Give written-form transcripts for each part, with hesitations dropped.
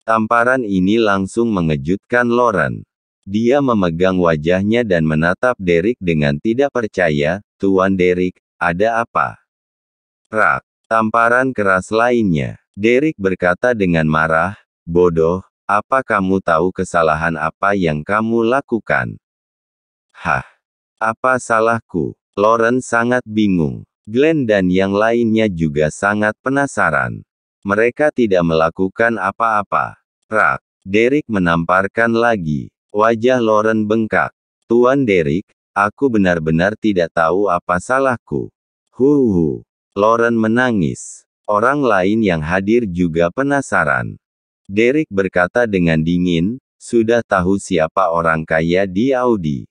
Tamparan ini langsung mengejutkan Lauren. Dia memegang wajahnya dan menatap Derek dengan tidak percaya. "Tuan Derek, ada apa?" Prak. Tamparan keras lainnya. Derek berkata dengan marah, "Bodoh, apa kamu tahu kesalahan apa yang kamu lakukan?" "Hah? Apa salahku?" Lauren sangat bingung. Glenn dan yang lainnya juga sangat penasaran. Mereka tidak melakukan apa-apa. Prak. Derek menamparkan lagi. Wajah Lauren bengkak. "Tuan Derek, aku benar-benar tidak tahu apa salahku." Huhu. Lauren menangis. Orang lain yang hadir juga penasaran. Derek berkata dengan dingin, "Sudah tahu siapa orang kaya di Audi?"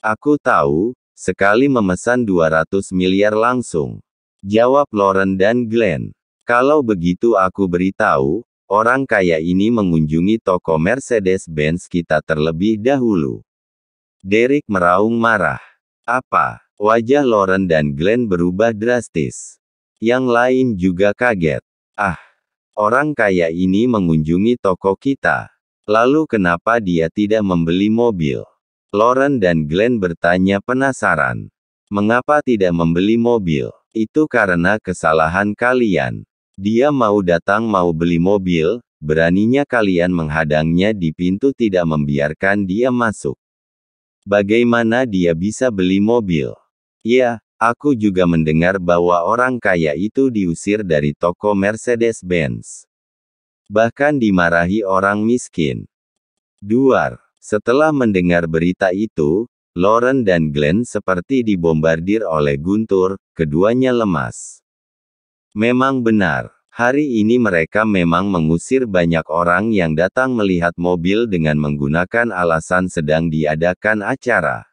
"Aku tahu, sekali memesan 200 miliar langsung," jawab Lauren dan Glenn. "Kalau begitu aku beritahu, orang kaya ini mengunjungi toko Mercedes-Benz kita terlebih dahulu." Derek meraung marah. "Apa?" Wajah Lauren dan Glenn berubah drastis. Yang lain juga kaget. "Ah, orang kaya ini mengunjungi toko kita. Lalu kenapa dia tidak membeli mobil?" Lauren dan Glenn bertanya penasaran. "Mengapa tidak membeli mobil? Itu karena kesalahan kalian. Dia mau datang mau beli mobil, beraninya kalian menghadangnya di pintu tidak membiarkan dia masuk. Bagaimana dia bisa beli mobil?" "Ya, aku juga mendengar bahwa orang kaya itu diusir dari toko Mercedes-Benz. Bahkan dimarahi orang miskin." Duar. Setelah mendengar berita itu, Lauren dan Glenn seperti dibombardir oleh guntur, keduanya lemas. Memang benar, hari ini mereka memang mengusir banyak orang yang datang melihat mobil dengan menggunakan alasan sedang diadakan acara.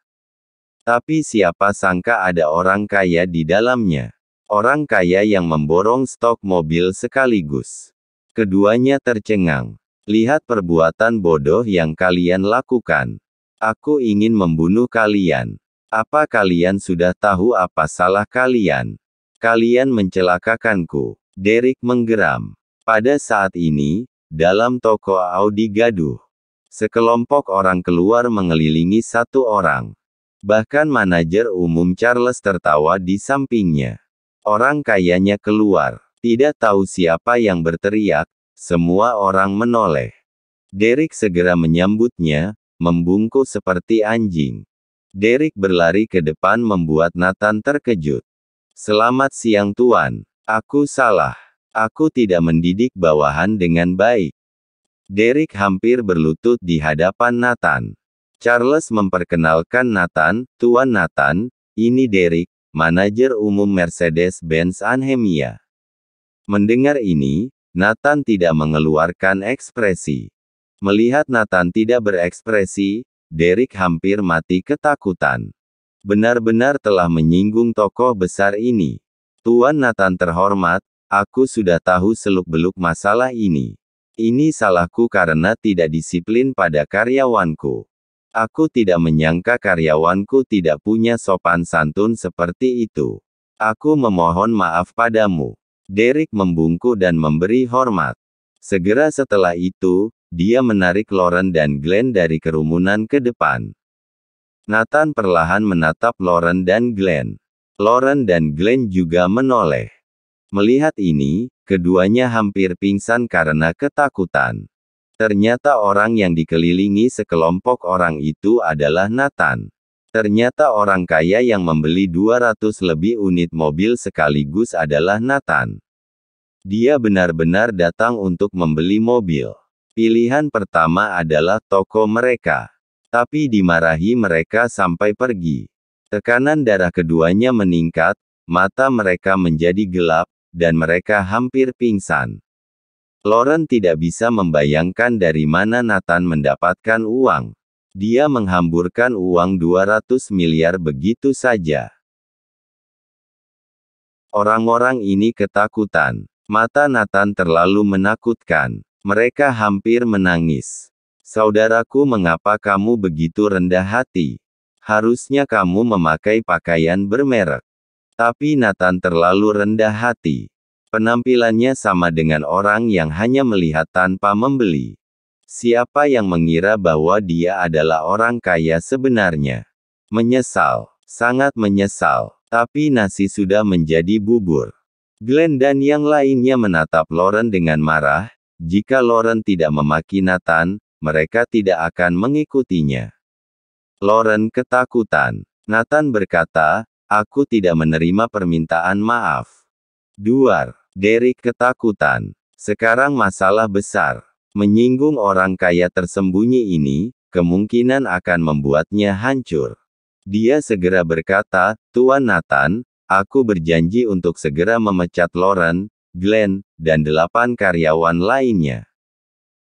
Tapi siapa sangka ada orang kaya di dalamnya. Orang kaya yang memborong stok mobil sekaligus. Keduanya tercengang. "Lihat perbuatan bodoh yang kalian lakukan. Aku ingin membunuh kalian. Apa kalian sudah tahu apa salah kalian? Kalian mencelakakanku." Derek menggeram. Pada saat ini, dalam toko Audi gaduh. Sekelompok orang keluar mengelilingi satu orang. Bahkan manajer umum Charles tertawa di sampingnya. Orang kayanya keluar. Tidak tahu siapa yang berteriak. Semua orang menoleh. Derek segera menyambutnya, membungkuk seperti anjing. Derek berlari ke depan membuat Nathan terkejut. "Selamat siang Tuan. Aku salah. Aku tidak mendidik bawahan dengan baik." Derek hampir berlutut di hadapan Nathan. Charles memperkenalkan Nathan, "Tuan Nathan, ini Derek, manajer umum Mercedes-Benz Anhemia." Mendengar ini, Nathan tidak mengeluarkan ekspresi. Melihat Nathan tidak berekspresi, Derek hampir mati ketakutan. Benar-benar telah menyinggung tokoh besar ini. "Tuan Nathan terhormat, aku sudah tahu seluk-beluk masalah ini. Ini salahku karena tidak disiplin pada karyawanku. Aku tidak menyangka karyawanku tidak punya sopan santun seperti itu. Aku memohon maaf padamu." Derek membungkuk dan memberi hormat. Segera setelah itu, dia menarik Lauren dan Glenn dari kerumunan ke depan. Nathan perlahan menatap Lauren dan Glenn. Lauren dan Glenn juga menoleh. Melihat ini, keduanya hampir pingsan karena ketakutan. Ternyata orang yang dikelilingi sekelompok orang itu adalah Nathan. Ternyata orang kaya yang membeli 200 lebih unit mobil sekaligus adalah Nathan. Dia benar-benar datang untuk membeli mobil. Pilihan pertama adalah toko mereka. Tapi dimarahi mereka sampai pergi. Tekanan darah keduanya meningkat, mata mereka menjadi gelap, dan mereka hampir pingsan. Lauren tidak bisa membayangkan dari mana Nathan mendapatkan uang. Dia menghamburkan uang 200 miliar begitu saja. Orang-orang ini ketakutan. Mata Nathan terlalu menakutkan. Mereka hampir menangis. "Saudaraku, mengapa kamu begitu rendah hati? Harusnya kamu memakai pakaian bermerek." Tapi Nathan terlalu rendah hati. Penampilannya sama dengan orang yang hanya melihat tanpa membeli. Siapa yang mengira bahwa dia adalah orang kaya sebenarnya? Menyesal, sangat menyesal. Tapi nasi sudah menjadi bubur. Glenn dan yang lainnya menatap Lauren dengan marah. Jika Lauren tidak memaki Nathan, mereka tidak akan mengikutinya. Lauren ketakutan. Nathan berkata, "Aku tidak menerima permintaan maaf." Duar. Derek ketakutan. Sekarang masalah besar. Menyinggung orang kaya tersembunyi ini, kemungkinan akan membuatnya hancur. Dia segera berkata, "Tuan Nathan, aku berjanji untuk segera memecat Lauren, Glenn, dan 8 karyawan lainnya.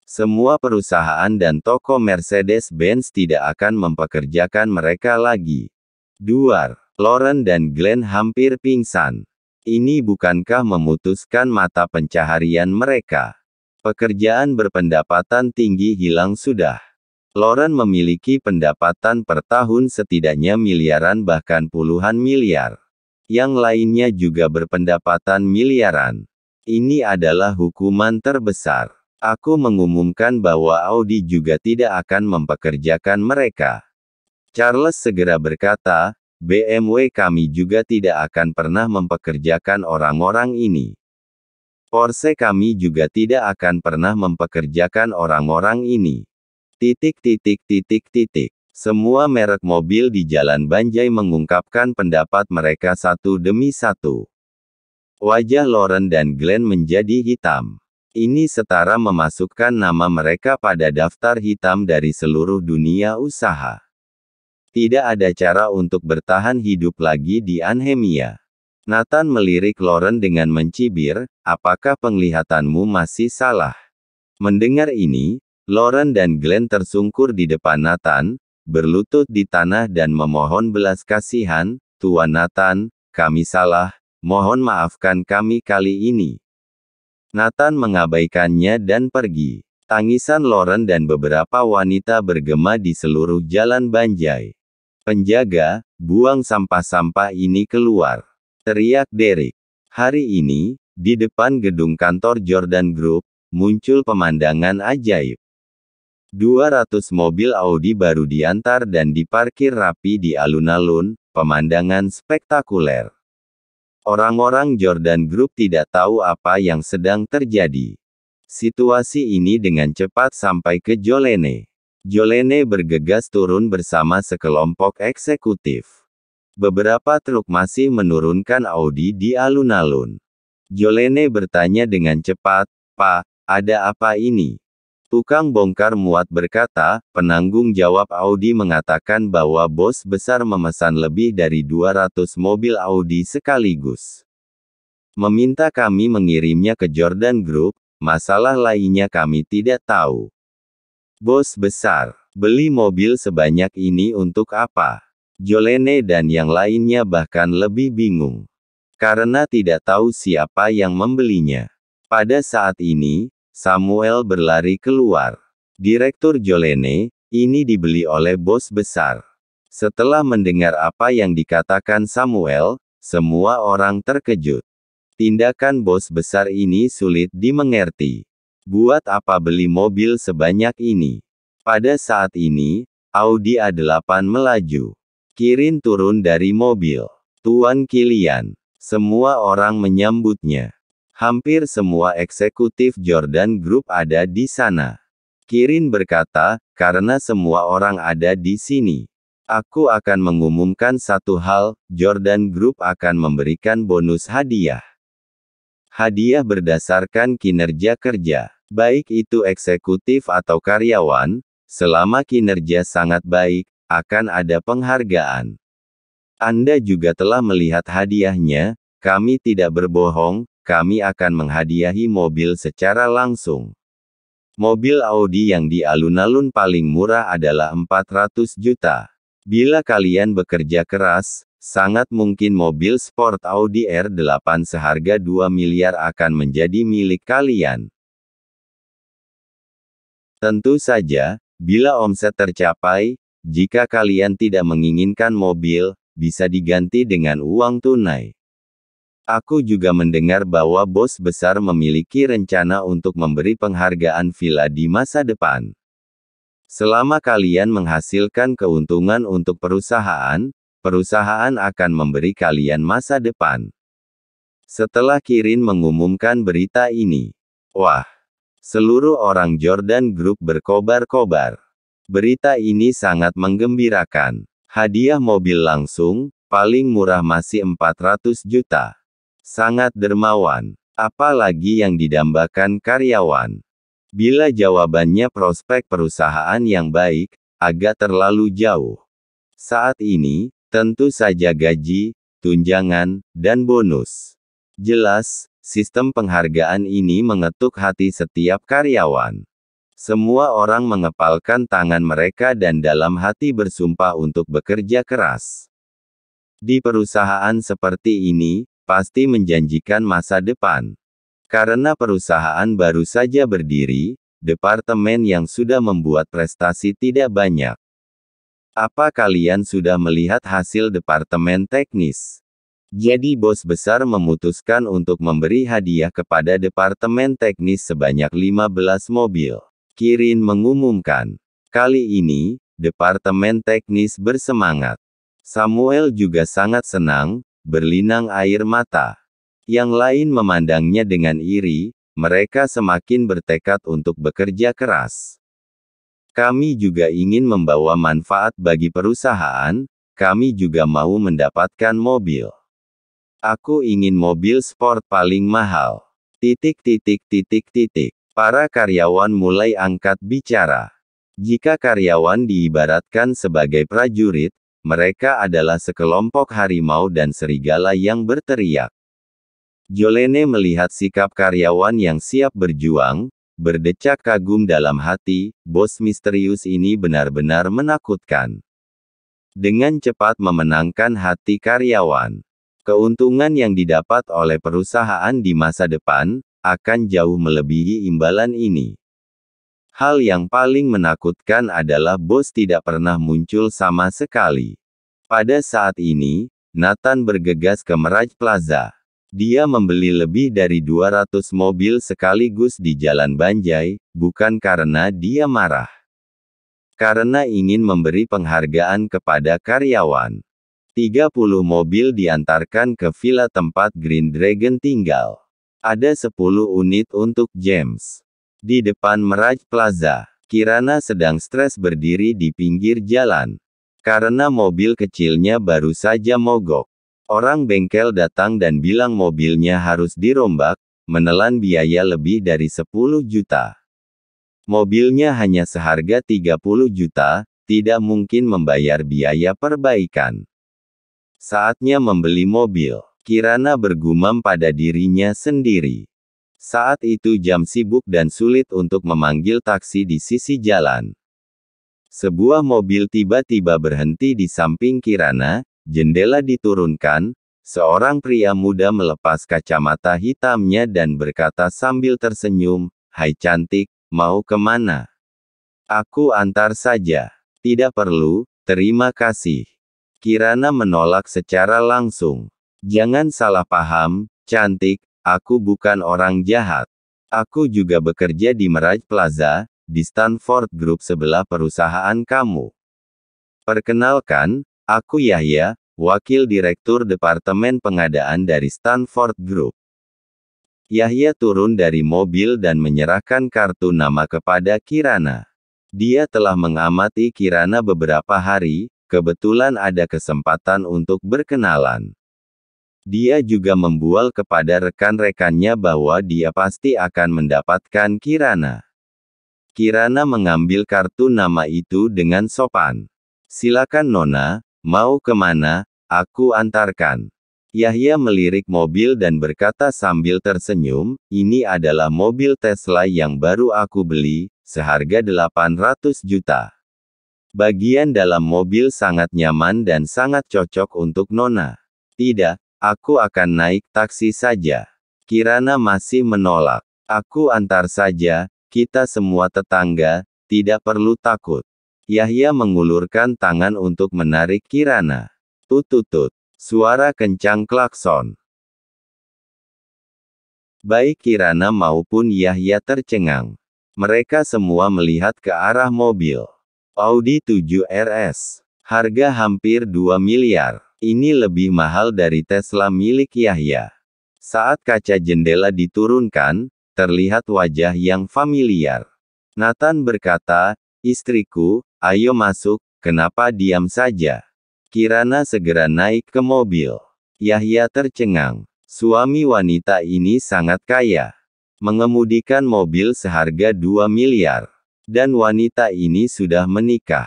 Semua perusahaan dan toko Mercedes-Benz tidak akan mempekerjakan mereka lagi." Duar. Lauren dan Glenn hampir pingsan. Ini bukankah memutuskan mata pencaharian mereka? Pekerjaan berpendapatan tinggi hilang sudah. Lauren memiliki pendapatan per tahun setidaknya miliaran bahkan puluhan miliar. Yang lainnya juga berpendapatan miliaran. Ini adalah hukuman terbesar. Aku mengumumkan bahwa Audi juga tidak akan mempekerjakan mereka. Charles segera berkata, "BMW kami juga tidak akan pernah mempekerjakan orang-orang ini. Porsche kami juga tidak akan pernah mempekerjakan orang-orang ini." Semua merek mobil di Jalan Banjai mengungkapkan pendapat mereka satu demi satu. Wajah Lauren dan Glenn menjadi hitam. Ini setara memasukkan nama mereka pada daftar hitam dari seluruh dunia usaha. Tidak ada cara untuk bertahan hidup lagi di Anhemia. Nathan melirik Lauren dengan mencibir, "Apakah penglihatanmu masih salah?" Mendengar ini, Lauren dan Glenn tersungkur di depan Nathan, berlutut di tanah dan memohon belas kasihan, "Tuan Nathan, kami salah, mohon maafkan kami kali ini." Nathan mengabaikannya dan pergi. Tangisan Lauren dan beberapa wanita bergema di seluruh Jalan Banjai. "Penjaga, buang sampah-sampah ini keluar," teriak Derek. Hari ini, di depan gedung kantor Jordan Group, muncul pemandangan ajaib. 200 mobil Audi baru diantar dan diparkir rapi di alun-alun, pemandangan spektakuler. Orang-orang Jordan Group tidak tahu apa yang sedang terjadi. Situasi ini dengan cepat sampai ke Jolene. Jolene bergegas turun bersama sekelompok eksekutif. Beberapa truk masih menurunkan Audi di alun-alun. Jolene bertanya dengan cepat, "Pak, ada apa ini?" Tukang bongkar muat berkata, "Penanggung jawab Audi mengatakan bahwa bos besar memesan lebih dari 200 mobil Audi sekaligus. Meminta kami mengirimnya ke Jordan Group, masalah lainnya kami tidak tahu." Bos besar, beli mobil sebanyak ini untuk apa? Jolene dan yang lainnya bahkan lebih bingung. Karena tidak tahu siapa yang membelinya. Pada saat ini, Samuel berlari keluar. Direktur Jolene, ini dibeli oleh bos besar. Setelah mendengar apa yang dikatakan Samuel, semua orang terkejut. Tindakan bos besar ini sulit dimengerti. Buat apa beli mobil sebanyak ini? Pada saat ini, Audi A8 melaju. Kirin turun dari mobil. "Tuan Kilian." Semua orang menyambutnya. Hampir semua eksekutif Jordan Group ada di sana. Kirin berkata, "Karena semua orang ada di sini, aku akan mengumumkan satu hal, Jordan Group akan memberikan bonus hadiah. Hadiah berdasarkan kinerja kerja. Baik itu eksekutif atau karyawan, selama kinerja sangat baik, akan ada penghargaan. Anda juga telah melihat hadiahnya, kami tidak berbohong, kami akan menghadiahi mobil secara langsung. Mobil Audi yang di alun-alun paling murah adalah 400 juta. Bila kalian bekerja keras, sangat mungkin mobil sport Audi R8 seharga 2 miliar akan menjadi milik kalian. Tentu saja, bila omset tercapai, jika kalian tidak menginginkan mobil, bisa diganti dengan uang tunai. Aku juga mendengar bahwa bos besar memiliki rencana untuk memberi penghargaan villa di masa depan. Selama kalian menghasilkan keuntungan untuk perusahaan, perusahaan akan memberi kalian masa depan. Setelah Kirin mengumumkan berita ini, wah, seluruh orang Jordan Group berkobar-kobar. Berita ini sangat menggembirakan. Hadiah mobil langsung, paling murah masih 400 juta. Sangat dermawan. Apalagi yang didambakan karyawan. Bila jawabannya prospek perusahaan yang baik, agak terlalu jauh. Saat ini, tentu saja gaji, tunjangan, dan bonus. Jelas, sistem penghargaan ini mengetuk hati setiap karyawan. Semua orang mengepalkan tangan mereka dan dalam hati bersumpah untuk bekerja keras. Di perusahaan seperti ini, pasti menjanjikan masa depan. Karena perusahaan baru saja berdiri, departemen yang sudah membuat prestasi tidak banyak. Apa kalian sudah melihat hasil departemen teknis? Jadi bos besar memutuskan untuk memberi hadiah kepada departemen teknis sebanyak 15 mobil. Kirin mengumumkan. Kali ini, departemen teknis bersemangat. Samuel juga sangat senang, berlinang air mata. Yang lain memandangnya dengan iri, mereka semakin bertekad untuk bekerja keras. Kami juga ingin membawa manfaat bagi perusahaan, kami juga mau mendapatkan mobil. Aku ingin mobil sport paling mahal. Para karyawan mulai angkat bicara. Jika karyawan diibaratkan sebagai prajurit, mereka adalah sekelompok harimau dan serigala yang berteriak. Jolene melihat sikap karyawan yang siap berjuang, berdecak kagum dalam hati, bos misterius ini benar-benar menakutkan. Dengan cepat memenangkan hati karyawan. Keuntungan yang didapat oleh perusahaan di masa depan, akan jauh melebihi imbalan ini. Hal yang paling menakutkan adalah bos tidak pernah muncul sama sekali. Pada saat ini, Nathan bergegas ke Mirage Plaza. Dia membeli lebih dari 200 mobil sekaligus di Jalan Banjai, bukan karena dia marah. Karena ingin memberi penghargaan kepada karyawan. 30 mobil diantarkan ke villa tempat Green Dragon tinggal. Ada 10 unit untuk James. Di depan Mirage Plaza, Kirana sedang stres berdiri di pinggir jalan. Karena mobil kecilnya baru saja mogok. Orang bengkel datang dan bilang mobilnya harus dirombak, menelan biaya lebih dari 10 juta. Mobilnya hanya seharga 30 juta, tidak mungkin membayar biaya perbaikan. Saatnya membeli mobil. Kirana bergumam pada dirinya sendiri. Saat itu jam sibuk dan sulit untuk memanggil taksi di sisi jalan. Sebuah mobil tiba-tiba berhenti di samping Kirana, jendela diturunkan, seorang pria muda melepas kacamata hitamnya dan berkata sambil tersenyum, "Hai cantik, mau kemana?" "Aku antar saja." "Tidak perlu, terima kasih." Kirana menolak secara langsung. "Jangan salah paham, cantik. Aku bukan orang jahat. Aku juga bekerja di Mirage Plaza, di Stanford Group sebelah perusahaan kamu. Perkenalkan, aku Yahya, Wakil Direktur Departemen Pengadaan dari Stanford Group." Yahya turun dari mobil dan menyerahkan kartu nama kepada Kirana. Dia telah mengamati Kirana beberapa hari, kebetulan ada kesempatan untuk berkenalan. Dia juga membual kepada rekan-rekannya bahwa dia pasti akan mendapatkan Kirana. Kirana mengambil kartu nama itu dengan sopan. "Silakan Nona, mau kemana? Aku antarkan." Yahya melirik mobil dan berkata sambil tersenyum, "Ini adalah mobil Tesla yang baru aku beli, seharga 800 juta. Bagian dalam mobil sangat nyaman dan sangat cocok untuk Nona." "Tidak. Aku akan naik taksi saja." Kirana masih menolak. "Aku antar saja, kita semua tetangga, tidak perlu takut." Yahya mengulurkan tangan untuk menarik Kirana. Tut-tut-tut. Suara kencang klakson. Baik Kirana maupun Yahya tercengang. Mereka semua melihat ke arah mobil Audi 7 RS. Harga hampir 2 miliar. Ini lebih mahal dari Tesla milik Yahya. Saat kaca jendela diturunkan, terlihat wajah yang familiar. Nathan berkata, "Istriku, ayo masuk, kenapa diam saja?" Kirana segera naik ke mobil. Yahya tercengang. Suami wanita ini sangat kaya. Mengemudikan mobil seharga 2 miliar. Dan wanita ini sudah menikah.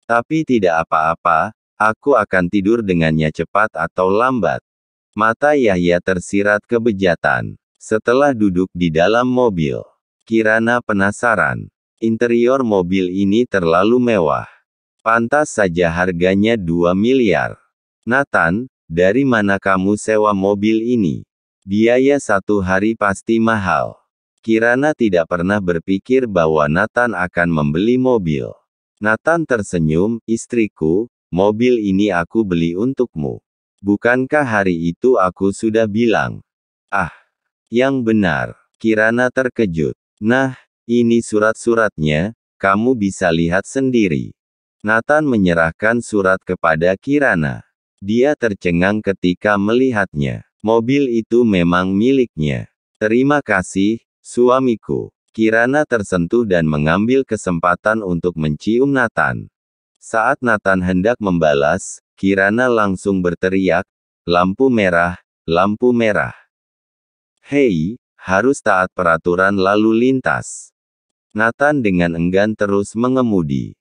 Tapi tidak apa-apa, aku akan tidur dengannya cepat atau lambat. Mata Yahya tersirat kebejatan. Setelah duduk di dalam mobil, Kirana penasaran. Interior mobil ini terlalu mewah. Pantas saja harganya 2 miliar. Nathan, dari mana kamu sewa mobil ini? Biaya 1 hari pasti mahal. Kirana tidak pernah berpikir bahwa Nathan akan membeli mobil. Nathan tersenyum, istriku, mobil ini aku beli untukmu. Bukankah hari itu aku sudah bilang? Ah, yang benar. Kirana terkejut. Nah, ini surat-suratnya, kamu bisa lihat sendiri. Nathan menyerahkan surat kepada Kirana. Dia tercengang ketika melihatnya. Mobil itu memang miliknya. Terima kasih, suamiku. Kirana tersentuh dan mengambil kesempatan untuk mencium Nathan. Saat Nathan hendak membalas, Kirana langsung berteriak, lampu merah, lampu merah. Hei, harus taat peraturan lalu lintas. Nathan dengan enggan terus mengemudi.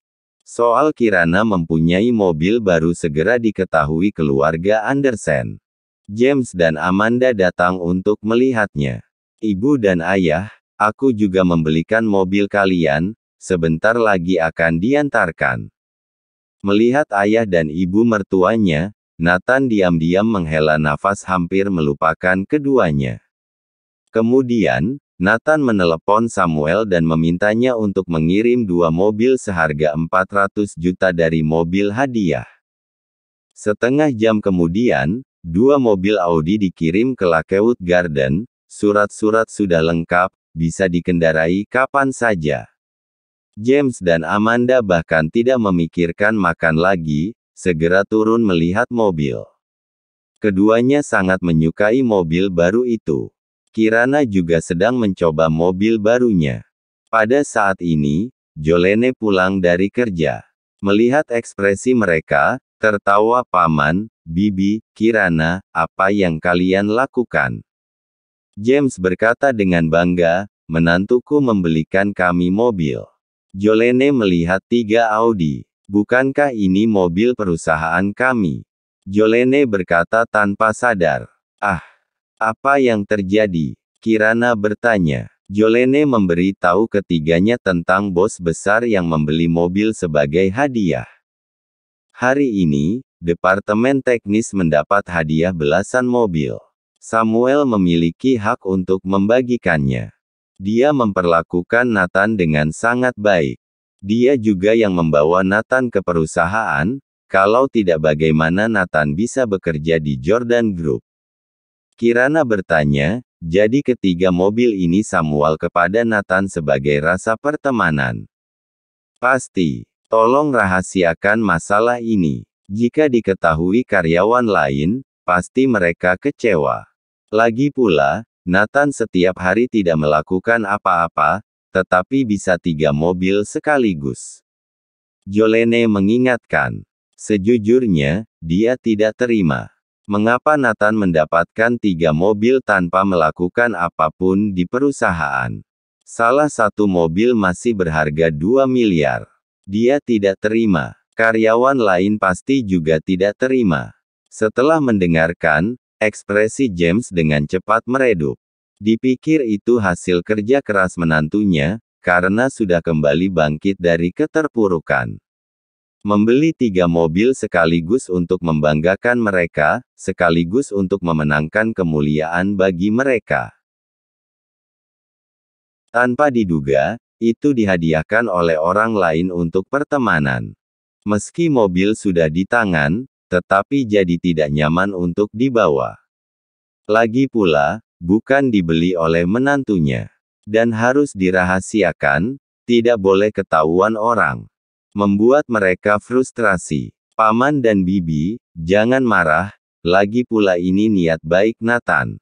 Soal Kirana mempunyai mobil baru segera diketahui keluarga Andersen. James dan Amanda datang untuk melihatnya. Ibu dan ayah, aku juga membelikan mobil kalian, sebentar lagi akan diantarkan. Melihat ayah dan ibu mertuanya, Nathan diam-diam menghela nafas hampir melupakan keduanya. Kemudian, Nathan menelepon Samuel dan memintanya untuk mengirim 2 mobil seharga 400 juta dari mobil hadiah. Setengah jam kemudian, 2 mobil Audi dikirim ke Lakewood Garden, surat-surat sudah lengkap, bisa dikendarai kapan saja. James dan Amanda bahkan tidak memikirkan makan lagi, segera turun melihat mobil. Keduanya sangat menyukai mobil baru itu. Kirana juga sedang mencoba mobil barunya. Pada saat ini, Jolene pulang dari kerja. Melihat ekspresi mereka, tertawa paman, bibi, Kirana, apa yang kalian lakukan? James berkata dengan bangga, menantuku membelikan kami mobil. Jolene melihat 3 Audi. Bukankah ini mobil perusahaan kami? Jolene berkata tanpa sadar. Ah. Apa yang terjadi? Kirana bertanya. Jolene memberi tahu ketiganya tentang bos besar yang membeli mobil sebagai hadiah. Hari ini, Departemen Teknis mendapat hadiah belasan mobil. Samuel memiliki hak untuk membagikannya. Dia memperlakukan Nathan dengan sangat baik. Dia juga yang membawa Nathan ke perusahaan, kalau tidak bagaimana Nathan bisa bekerja di Jordan Group. Kirana bertanya, jadi ketiga mobil ini Samuel kepada Nathan sebagai rasa pertemanan. Pasti. Tolong rahasiakan masalah ini. Jika diketahui karyawan lain, pasti mereka kecewa. Lagi pula, Nathan setiap hari tidak melakukan apa-apa, tetapi bisa 3 mobil sekaligus. Jolene mengingatkan. Sejujurnya, dia tidak terima. Mengapa Nathan mendapatkan 3 mobil tanpa melakukan apapun di perusahaan? Salah satu mobil masih berharga 2 miliar. Dia tidak terima. Karyawan lain pasti juga tidak terima. Setelah mendengarkan, ekspresi James dengan cepat meredup. Dipikir itu hasil kerja keras menantunya, karena sudah kembali bangkit dari keterpurukan. Membeli 3 mobil sekaligus untuk membanggakan mereka, sekaligus untuk memenangkan kemuliaan bagi mereka. Tanpa diduga, itu dihadiahkan oleh orang lain untuk pertemanan. Meski mobil sudah di tangan, tetapi jadi tidak nyaman untuk dibawa. Lagi pula, bukan dibeli oleh menantunya. Dan harus dirahasiakan, tidak boleh ketahuan orang. Membuat mereka frustrasi. Paman dan bibi, jangan marah, lagi pula ini niat baik Nathan.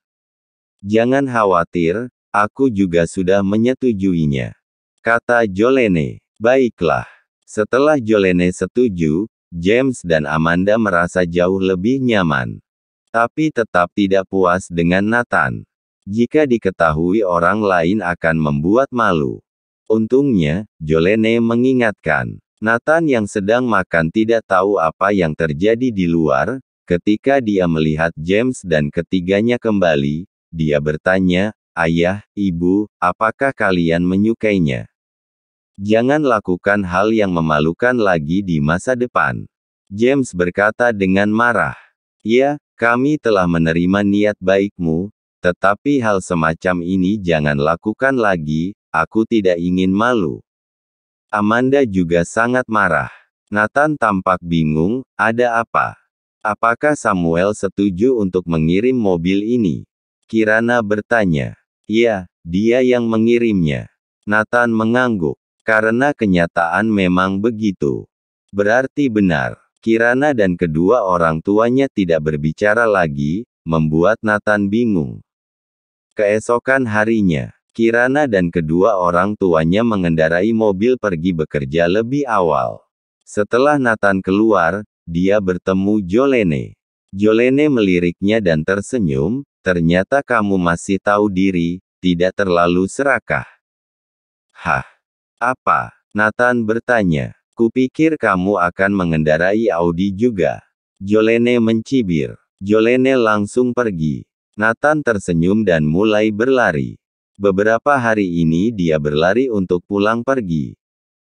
Jangan khawatir, aku juga sudah menyetujuinya, kata Jolene. Baiklah. Setelah Jolene setuju, James dan Amanda merasa jauh lebih nyaman. Tapi tetap tidak puas dengan Nathan. Jika diketahui orang lain akan membuat malu. Untungnya, Jolene mengingatkan. Nathan yang sedang makan tidak tahu apa yang terjadi di luar. Ketika dia melihat James dan ketiganya kembali, dia bertanya, "Ayah, Ibu, apakah kalian menyukainya? Jangan lakukan hal yang memalukan lagi di masa depan." James berkata dengan marah, "Ya, kami telah menerima niat baikmu, tetapi hal semacam ini jangan lakukan lagi, aku tidak ingin malu." Amanda juga sangat marah. Nathan tampak bingung, ada apa? Apakah Samuel setuju untuk mengirim mobil ini? Kirana bertanya. Ya, dia yang mengirimnya. Nathan mengangguk. Karena kenyataan memang begitu. Berarti benar. Kirana dan kedua orang tuanya tidak berbicara lagi, membuat Nathan bingung. Keesokan harinya, Kirana dan kedua orang tuanya mengendarai mobil pergi bekerja lebih awal. Setelah Nathan keluar, dia bertemu Jolene. Jolene meliriknya dan tersenyum, "Ternyata kamu masih tahu diri, tidak terlalu serakah." "Hah? Apa?" Nathan bertanya. "Kupikir kamu akan mengendarai Audi juga." Jolene mencibir. Jolene langsung pergi. Nathan tersenyum dan mulai berlari. Beberapa hari ini dia berlari untuk pulang pergi.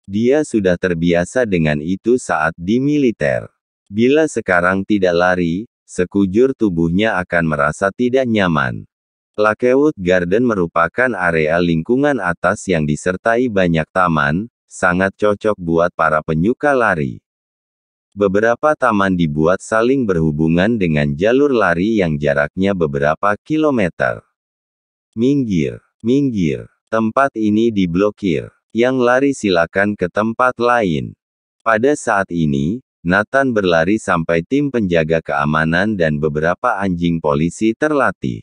Dia sudah terbiasa dengan itu saat di militer. Bila sekarang tidak lari, sekujur tubuhnya akan merasa tidak nyaman. Lakewood Garden merupakan area lingkungan atas yang disertai banyak taman, sangat cocok buat para penyuka lari. Beberapa taman dibuat saling berhubungan dengan jalur lari yang jaraknya beberapa kilometer. Minggir, minggir, tempat ini diblokir. Yang lari silakan ke tempat lain. Pada saat ini, Nathan berlari sampai tim penjaga keamanan dan beberapa anjing polisi terlatih.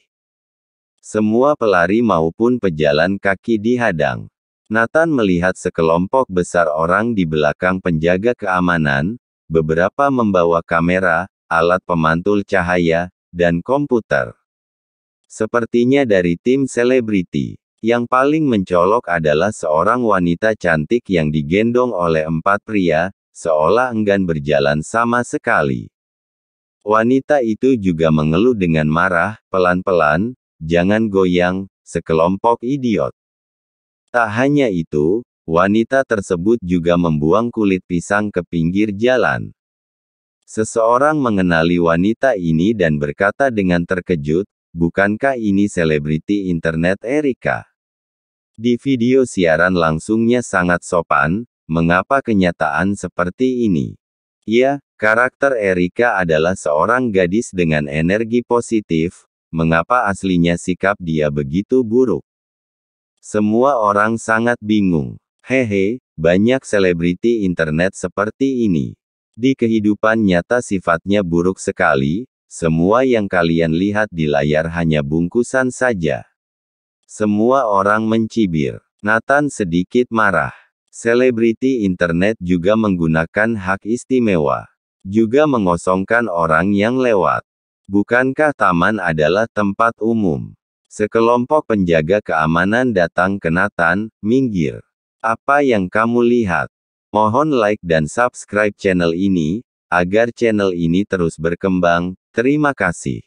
Semua pelari maupun pejalan kaki dihadang. Nathan melihat sekelompok besar orang di belakang penjaga keamanan, beberapa membawa kamera, alat pemantul cahaya, dan komputer. Sepertinya dari tim selebriti. Yang paling mencolok adalah seorang wanita cantik yang digendong oleh 4 pria, seolah enggan berjalan sama sekali. Wanita itu juga mengeluh dengan marah, "Pelan-pelan, jangan goyang, sekelompok idiot." Tak hanya itu, wanita tersebut juga membuang kulit pisang ke pinggir jalan. Seseorang mengenali wanita ini dan berkata dengan terkejut, "Bukankah ini selebriti internet Erika?" Di video siaran langsungnya sangat sopan, "Mengapa kenyataan seperti ini?" Ya, karakter Erika adalah seorang gadis dengan energi positif, mengapa aslinya sikap dia begitu buruk? Semua orang sangat bingung. Hehe, banyak selebriti internet seperti ini. Di kehidupan nyata sifatnya buruk sekali, semua yang kalian lihat di layar hanya bungkusan saja. Semua orang mencibir. Nathan sedikit marah. Selebriti internet juga menggunakan hak istimewa. Juga mengosongkan orang yang lewat. Bukankah taman adalah tempat umum? Sekelompok penjaga keamanan datang ke Nathan, "Minggir. Apa yang kamu lihat? Mohon like dan subscribe channel ini, agar channel ini terus berkembang. Terima kasih."